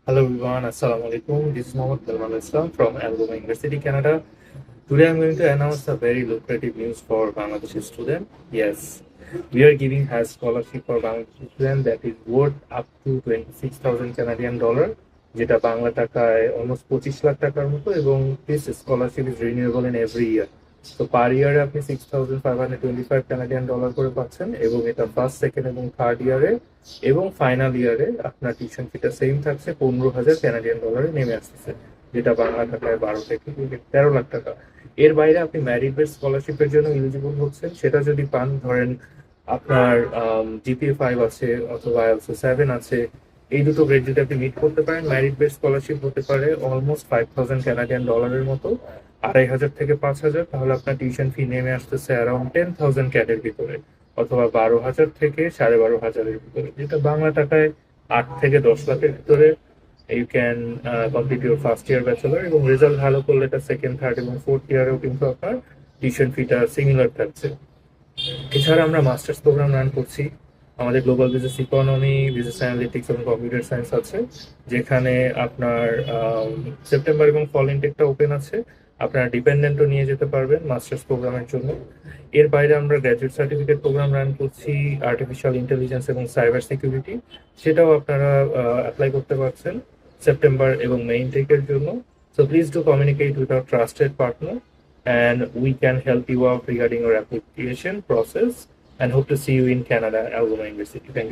Hello everyone, Assalamu alaikum. This is Mohammed Salman Islam from Alabama University, Canada. Today I'm going to announce a very lucrative news for Bangladeshi students. Yes, we are giving a scholarship for Bangladeshi students that is worth up to 26,000 Canadian dollar, যেটা বাংলা টাকায় almost 25 lakh টাকার মতো, এবং this scholarship is renewable in every year. তো পার ইয়ারে আপনি 6,525 Canadian dollar করে পাচ্ছেন, এবং এটা ফার্স্ট, সেকেন্ড এবং থার্ড ইয়ারে এবং ফাইনাল ইয়ারে আপনার টিউশন ফিটা সেম থাকছে, 15,000 কানাডিয়ান ডলারে নেমে আসতেছে, যেটা বাংলা টাকায় 12 থেকে 13 লাখ টাকা। এর বাইরে আপনি ম্যারিট বেস স্কলারশিপের জন্য এলিজিবল হচ্ছেন। সেটা যদি পান, ধরেন আপনার জিপিএ 5 আছে অথবা আইএলটিএস 7 আছে, এই দুটো গ্রেড যদি আপনি মিট করতে পারেন, ম্যারিট বেস স্কলারশিপ হতে পারে অলমোস্ট 5,000 কানাডিয়ান ডলারের মতো, 2,500 থেকে 5,000। তাহলে আপনার টিউশন ফি নেমে আসতেছে অ্যারাউন্ড 10,000 ক্যাটের ভিতরে, অথবা 12,000 থেকে 12,500-এর ভিতরে, যেটা বাংলা টাকায় 8 থেকে 10 লাখের ভিতরে। You can complete your first year bachelor, এবং রেজাল্ট ভালো করলে এটা সেকেন্ড, থার্ড এবং ফোর্থ ইয়ারেও কিন্তু আপনার টিউশন ফিটা সিমিলার থাকছে। এছাড়া আমরা মাস্টার্স প্রোগ্রাম রান করছি। আমাদের global business economy, business analytics এবং কম্পিউটার সায়েন্স আছে, যেখানে আপনার সেপ্টেম্বর এবং ফল ইনটেকটা ওপেন আছে। আপনারা ডিপেন্ডেন্টও নিয়ে যেতে পারবেন মাস্টার্স প্রোগ্রামের জন্য। এর বাইরে আমরা গ্র্যাজুয়েট সার্টিফিকেট প্রোগ্রাম রান করছি, আর্টিফিশিয়াল ইন্টেলিজেন্স এবং সাইবার সিকিউরিটি, সেটাও আপনারা অ্যাপ্লাই করতে পারছেন সেপ্টেম্বর এবং মে ইনটেকের জন্য। So please do communicate with our trusted partner, and we can help you out regarding your application process, and hope to see you in Canada, Algoma University. Thank you.